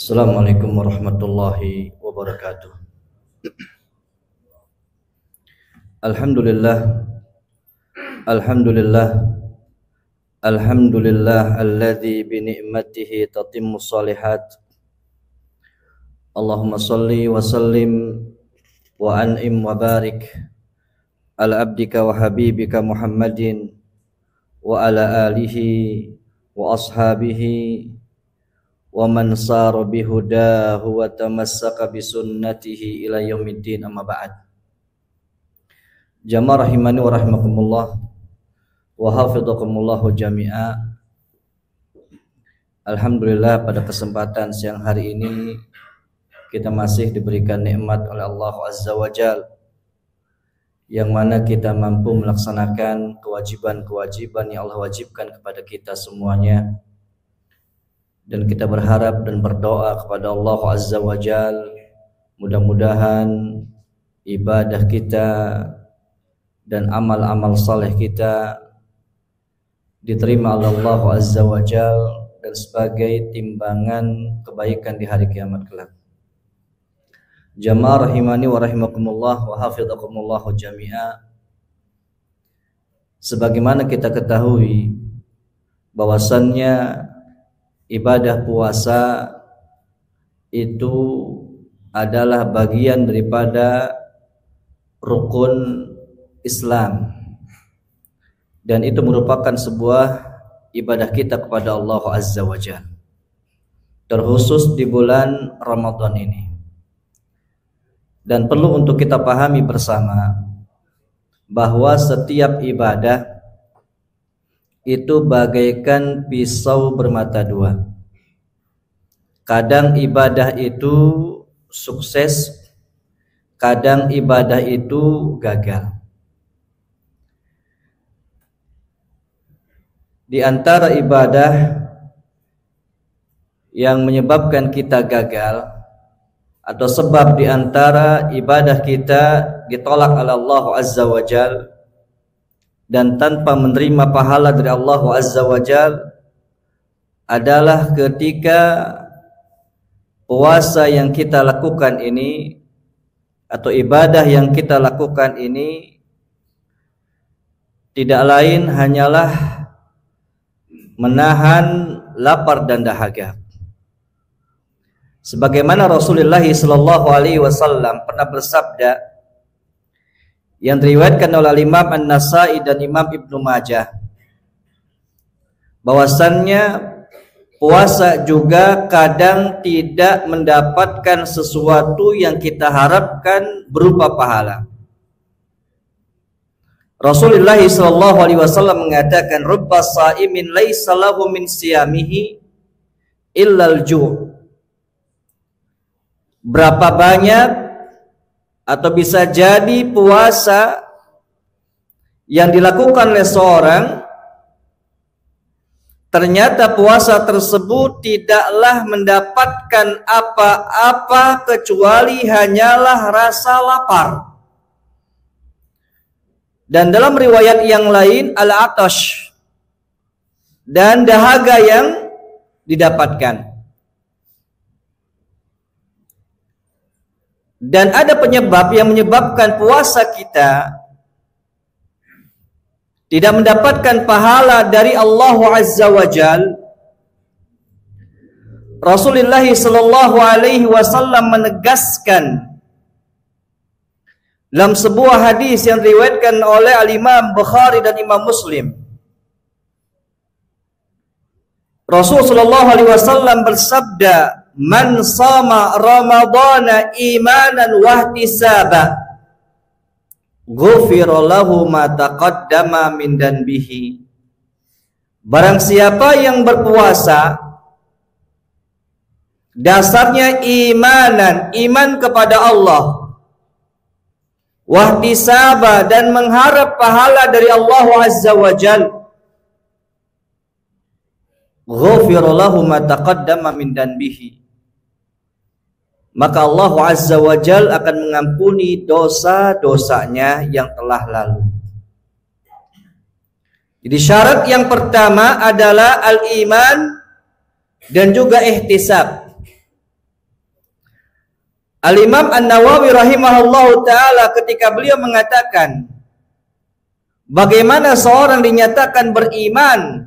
Assalamualaikum warahmatullahi wabarakatuh. Alhamdulillah, Alhamdulillah, Alhamdulillah alladzi bi ni'matihi tatimmu shalihat. Allahumma salli wa sallim wa an'im wa barik ala abdika wa habibika Muhammadin wa ala alihi wa ashabihi wa man sara bihudahu wa tamassaka bisunnatihi ila yaumiddin, amma ba'd. Jamaah rahimani wa rahimakumullah wa hafidhakumullahu jami'a. Alhamdulillah, pada kesempatan siang hari ini kita masih diberikan nikmat oleh Allah Azza wa Jalla, yang mana kita mampu melaksanakan kewajiban-kewajiban yang Allah wajibkan kepada kita semuanya. Dan kita berharap dan berdoa kepada Allah Azza wa Jalla, mudah-mudahan ibadah kita dan amal-amal saleh kita diterima oleh Allah Azza wa Jalla dan sebagai timbangan kebaikan di hari kiamat kelak. Jamaah rahimani wa rahimakumullah wa hafidhakumullahu jami'a. Sebagaimana kita ketahui bahwasannya ibadah puasa itu adalah bagian daripada rukun Islam, dan itu merupakan sebuah ibadah kita kepada Allah Azza wa Jalla, terkhusus di bulan Ramadan ini. Dan perlu untuk kita pahami bersama bahwa setiap ibadah itu bagaikan pisau bermata dua. Kadang ibadah itu sukses, kadang ibadah itu gagal. Di antara ibadah yang menyebabkan kita gagal, atau sebab di antara ibadah kita ditolak oleh Allah Azza wa Jalla dan tanpa menerima pahala dari Allah Azza wa Jalla, adalah ketika puasa yang kita lakukan ini atau ibadah yang kita lakukan ini tidak lain hanyalah menahan lapar dan dahaga. Sebagaimana Rasulullah sallallahu alaihi wasallam pernah bersabda, yang diriwayatkan oleh Imam An-Nasa'i dan Imam Ibnu Majah, bahwasannya puasa juga kadang tidak mendapatkan sesuatu yang kita harapkan berupa pahala. Rasulullah sallallahu alaihi wasallam mengatakan, "Rubba sha'imin laisa lahu min siyamihi illal ju'." Berapa banyak atau bisa jadi puasa yang dilakukan oleh seorang, ternyata puasa tersebut tidaklah mendapatkan apa-apa kecuali hanyalah rasa lapar. Dan dalam riwayat yang lain, al-atash, dan dahaga yang didapatkan. Dan ada penyebab yang menyebabkan puasa kita tidak mendapatkan pahala dari Allah Azza wa Jalla. Rasulullah sallallahu alaihi wasallam menegaskan dalam sebuah hadis yang diriwayatkan oleh Al-Imam Bukhari dan Imam Muslim. Rasul sallallahu alaihi wasallam bersabda, "Man sama Ramadana imanan wa ihtisaba, ghufira lahu ma taqaddama min danbihi." Barang siapa yang berpuasa dasarnya iman kepada Allah, wa ihtisaba, dan mengharap pahala dari Allah Azza wa Jalla, ghufira lahu ma taqaddama min danbihi, maka Allah Azza wa Jalla akan mengampuni dosa-dosanya yang telah lalu. Jadi syarat yang pertama adalah al-iman dan juga ihtisab. Al-Imam An-Nawawi rahimahullahu ta'ala ketika beliau mengatakan bagaimana seorang dinyatakan beriman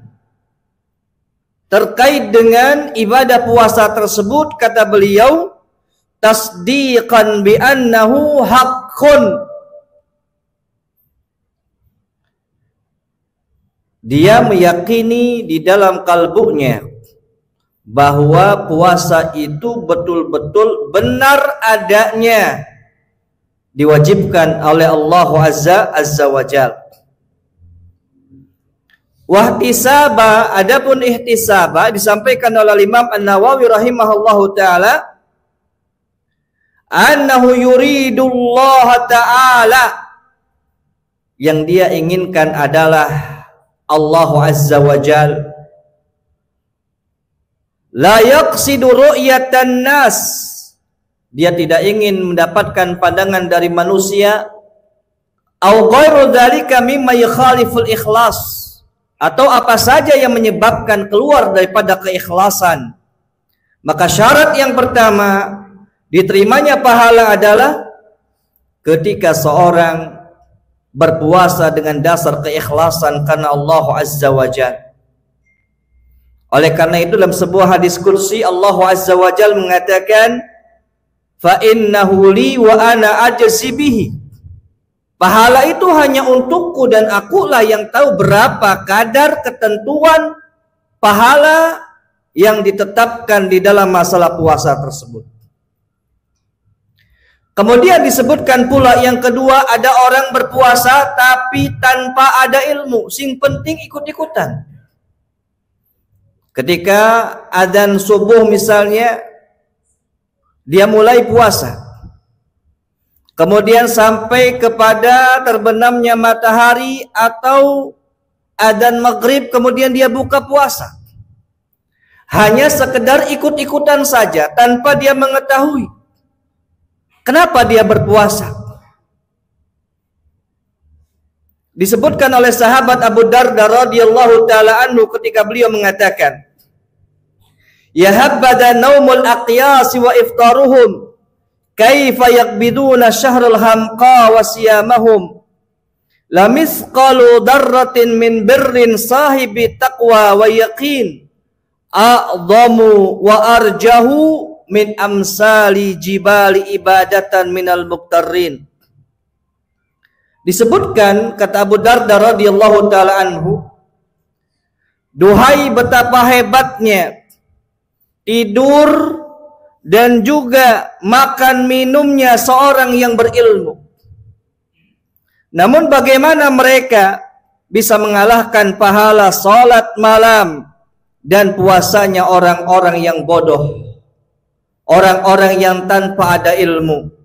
terkait dengan ibadah puasa tersebut, kata beliau, tasdiqan bi annahu haqqun. Dia meyakini di dalam kalbunya bahwa puasa itu betul-betul benar adanya, diwajibkan oleh Allah Azza wa Jalla. Wahtisaba, adapun ihtisaba disampaikan oleh Imam An-Nawawi rahimahullahu taala, annahu yuridullah taala, yang dia inginkan adalah Allah Azza wa Jalla. La yaqsidu ru'yatan nas, dia tidak ingin mendapatkan pandangan dari manusia, au ghairu dzalika mimma yukhaliful ikhlas, atau apa saja yang menyebabkan keluar daripada keikhlasan. Maka syarat yang pertama diterimanya pahala adalah ketika seorang berpuasa dengan dasar keikhlasan karena Allah Azza wa Jalla. Oleh karena itu dalam sebuah hadis kursi Allah Azza wa Jalla mengatakan, fa innahu li wa ana ajzi bihi. Pahala itu hanya untukku dan akulah yang tahu berapa kadar ketentuan pahala yang ditetapkan di dalam masalah puasa tersebut. Kemudian disebutkan pula yang kedua, ada orang berpuasa tapi tanpa ada ilmu, sing penting ikut-ikutan. Ketika adzan subuh misalnya, dia mulai puasa. Kemudian sampai kepada terbenamnya matahari atau adzan maghrib, kemudian dia buka puasa. Hanya sekedar ikut-ikutan saja tanpa dia mengetahui kenapa dia berpuasa. Disebutkan oleh sahabat Abu Darda radhiyallahu taala anhu ketika beliau mengatakan, ya habbada naumul aqyas wa iftaruhum kaifa yaqbiduna syahrul hamqa wa siyamahum lamisqalu darratin min birrin sahibi taqwa wa yaqin a'dhamu wa arjahu min amsali jibali ibadatan minal muqtarrin. Disebutkan, kata Abu Darda radhiyallahu taala anhu, duhai betapa hebatnya tidur dan juga makan minumnya seorang yang berilmu. Namun bagaimana mereka bisa mengalahkan pahala salat malam dan puasanya orang-orang yang bodoh, orang-orang yang tanpa ada ilmu.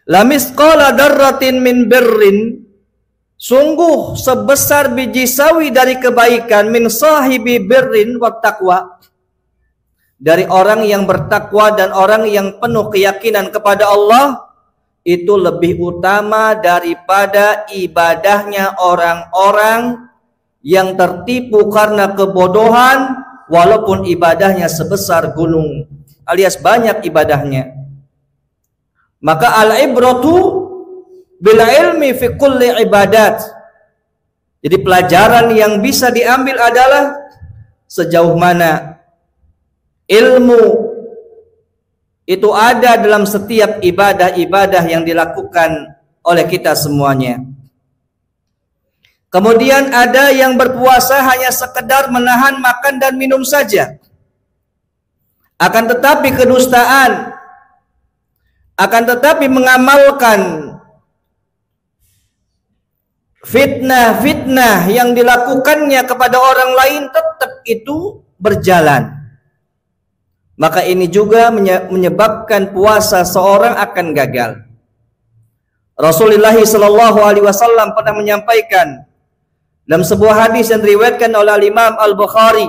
Lamisqala darratin min birrin, sungguh sebesar biji sawi dari kebaikan, min sahibi birrin wa taqwa, dari orang yang bertakwa dan orang yang penuh keyakinan kepada Allah, itu lebih utama daripada ibadahnya orang-orang yang tertipu karena kebodohan walaupun ibadahnya sebesar gunung, alias banyak ibadahnya. Maka al-ibratu bil ilmi fi kulli ibadat. Jadi pelajaran yang bisa diambil adalah sejauh mana ilmu itu ada dalam setiap ibadah-ibadah yang dilakukan oleh kita semuanya. Kemudian ada yang berpuasa hanya sekedar menahan makan dan minum saja. Akan tetapi kedustaan, akan tetapi mengamalkan fitnah-fitnah yang dilakukannya kepada orang lain tetap itu berjalan. Maka ini juga menyebabkan puasa seorang akan gagal. Rasulullah sallallahu alaihi wasallam pernah menyampaikan dalam sebuah hadis yang diriwayatkan oleh Imam Al-Bukhari,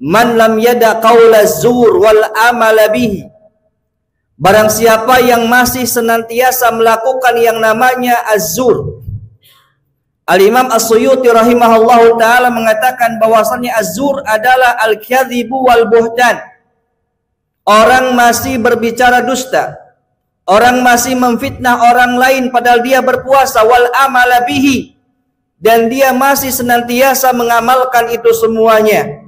man lam yada qaula zur wal amala bihi, barang siapa yang masih senantiasa melakukan yang namanya az-zur. Al-Imam As-Suyuti rahimahullahu ta'ala mengatakan bahwasannya az-zur adalah al-kadhibu wal buhtan, orang masih berbicara dusta, orang masih memfitnah orang lain padahal dia berpuasa, wal amala bihi, dan dia masih senantiasa mengamalkan itu semuanya,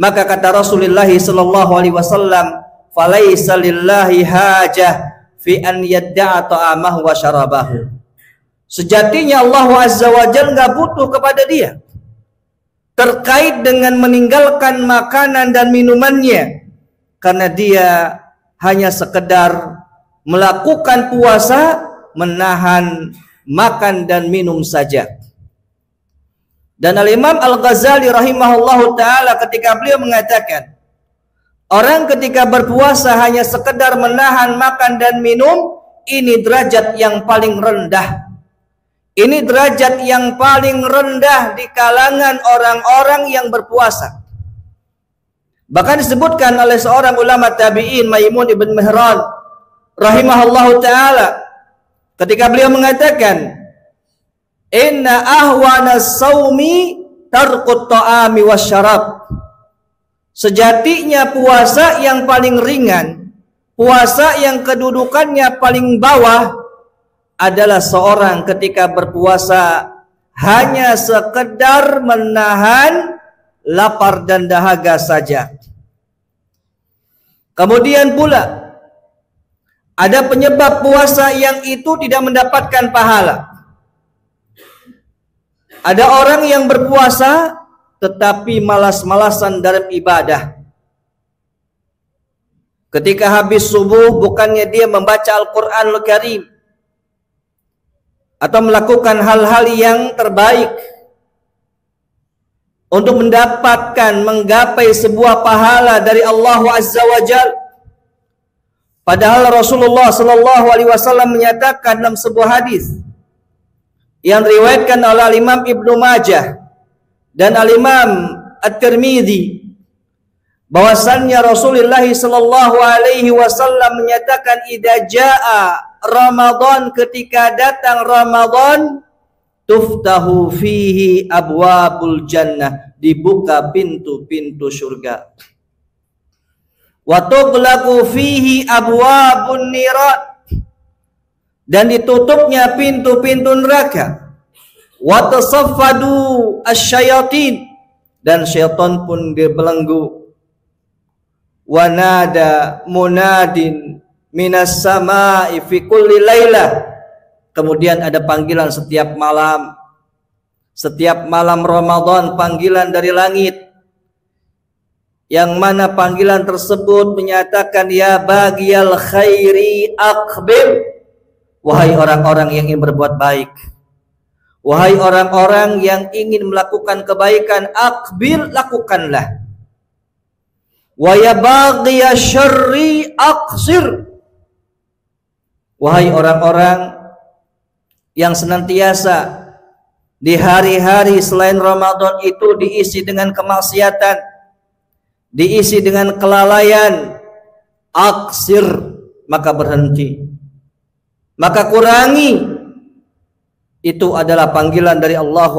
maka kata Rasulullah sallallahu alaihi wasallam, falaisa lillahi hajah fi an yadda'a ta'amahu wa syarabahu. Sejatinya Allah Azza wa Jalla enggak butuh kepada dia terkait dengan meninggalkan makanan dan minumannya, karena dia hanya sekedar melakukan puasa, menahan makan dan minum saja. Dan Al-Imam Al-Ghazali rahimahullahu ta'ala ketika beliau mengatakan, orang ketika berpuasa hanya sekedar menahan makan dan minum, ini derajat yang paling rendah. Ini derajat yang paling rendah di kalangan orang-orang yang berpuasa. Bahkan disebutkan oleh seorang ulama tabi'in, Maimun ibn Mihran rahimahullahu ta'ala, ketika beliau mengatakan, inna ahwana saumi tarqut ta'ami wasyarab. Sejatinya puasa yang paling ringan, puasa yang kedudukannya paling bawah, adalah seorang ketika berpuasa hanya sekedar menahan lapar dan dahaga saja. Kemudian pula ada penyebab puasa yang itu tidak mendapatkan pahala. Ada orang yang berpuasa tetapi malas-malasan dalam ibadah. Ketika habis subuh bukannya dia membaca Al-Quranul Karim atau melakukan hal-hal yang terbaik untuk menggapai sebuah pahala dari Allah Azza wa Jalla. Padahal Rasulullah sallallahu alaihi wasallam menyatakan dalam sebuah hadis yang diriwayatkan oleh Imam Ibnu Majah dan Al-Imam At-Tirmidzi, bahwasannya Rasulullah sallallahu alaihi wasallam menyatakan, idza jaa Ramadan, ketika datang Ramadan, tuftahu fihi abwabul jannah, dibuka pintu-pintu surga, wa tughlaqu fihi abwabun nirat, dan ditutupnya pintu-pintu neraka, wa tasaffadu asyayatin, dan syaitan pun dibelenggu, wa nada munadin minas sama'i fi kulli lailah, kemudian ada panggilan setiap malam Ramadan, panggilan dari langit, yang mana panggilan tersebut menyatakan, ya bagiyal khairi aqbil, wahai orang-orang yang ingin berbuat baik, wahai orang-orang yang ingin melakukan kebaikan, aqbil, lakukanlah, wa ya baghiyash syarri aqsir, wahai orang-orang yang senantiasa di hari-hari selain Ramadan itu diisi dengan kemaksiatan, diisi dengan kelalaian, aksir, maka berhenti, maka kurangi. Itu adalah panggilan dari Allah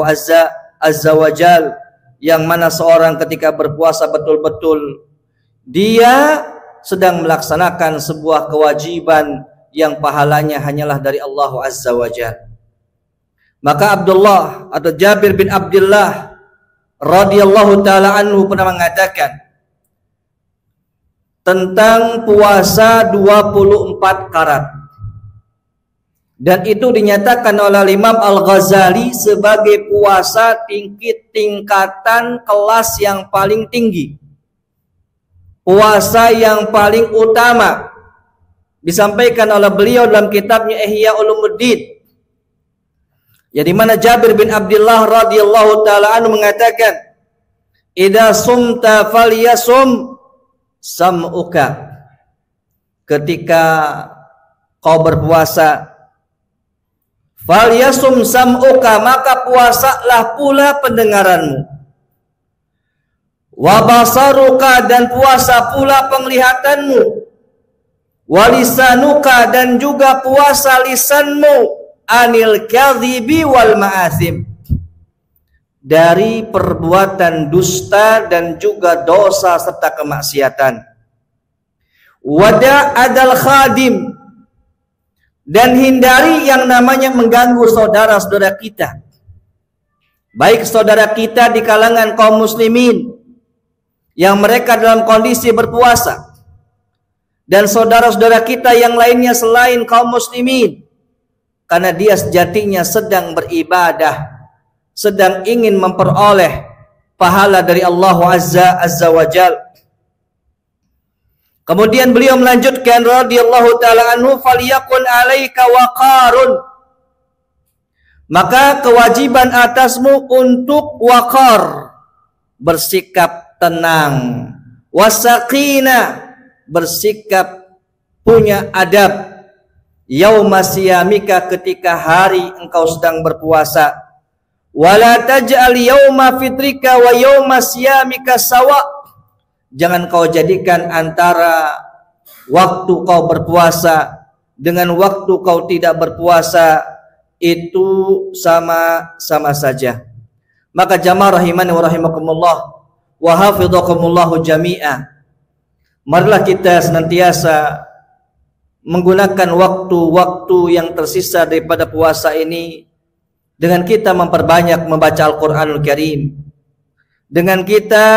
Azza wa Jal, yang mana seorang ketika berpuasa betul-betul dia sedang melaksanakan sebuah kewajiban yang pahalanya hanyalah dari Allah Azza wa Jalla. Maka Abdullah atau Jabir bin Abdullah radhiyallahu taala anhu pernah mengatakan tentang puasa 24 karat, dan itu dinyatakan oleh Imam Al-Ghazali sebagai puasa tingkatan kelas yang paling tinggi, puasa yang paling utama. Disampaikan oleh beliau dalam kitabnya Ihya Ulumuddin, ya, di mana Jabir bin Abdullah radhiyallahu taala anhu mengatakan, idza sumta falyasum sam'uka, ketika kau berpuasa, falyasum sam'uka, maka puasalah pula pendengaranmu, wa basaruka, dan puasa pula penglihatanmu, walisanuka, dan juga puasa lisanmu, anil kadhibi wal ma'athim, dari perbuatan dusta dan juga dosa serta kemaksiatan. Wada adal khadim, dan hindari yang namanya mengganggu saudara-saudara kita, baik saudara kita di kalangan kaum muslimin yang mereka dalam kondisi berpuasa, dan saudara-saudara kita yang lainnya selain kaum muslimin, karena dia sejatinya sedang beribadah, sedang ingin memperoleh pahala dari Allah Azza wa Jal. Kemudian beliau melanjutkan radhiyallahu taala anhu, falyakun alaika waqarun, maka kewajiban atasmu untuk waqar, bersikap tenang, wasaqina, bersikap punya adab, yauma siyamika, ketika hari engkau sedang berpuasa, wala taj'al yauma fitrika wa yauma siyamika sawa, jangan kau jadikan antara waktu kau berpuasa dengan waktu kau tidak berpuasa itu sama-sama saja. Maka jamaah rahimani wa rahimakumullah wa hafidhakumullahu jami'ah, marilah kita senantiasa menggunakan waktu-waktu yang tersisa daripada puasa ini dengan kita memperbanyak membaca Al-Quranul Karim, dengan kita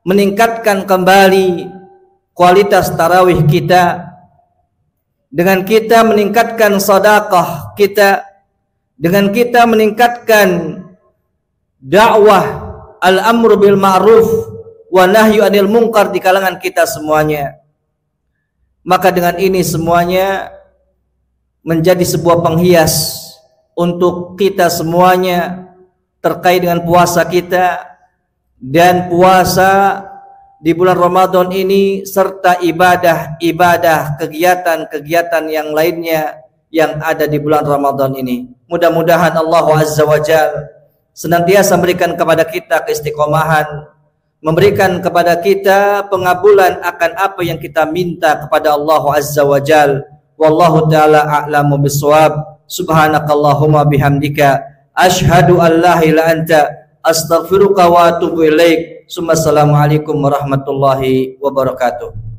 meningkatkan kembali kualitas tarawih kita, dengan kita meningkatkan sedekah kita, dengan kita meningkatkan dakwah al-amru bil ma'ruf wa nahyu anil munkar di kalangan kita semuanya. Maka dengan ini semuanya menjadi sebuah penghias untuk kita semuanya terkait dengan puasa kita dan puasa di bulan Ramadan ini, serta ibadah-ibadah, kegiatan-kegiatan yang lainnya yang ada di bulan Ramadan ini. Mudah-mudahan Allah Azza wa Jalla senantiasa memberikan kepada kita keistiqomahan, memberikan kepada kita pengabulan akan apa yang kita minta kepada Allah Azza wa Jalla. Wallahu ta'ala a'lamu bissawab. Subhanakallahumma bihamdika asyhadu an la ilaha illa anta astaghfiruka wa atubu ilaik. Assalamualaikum warahmatullahi wabarakatuh.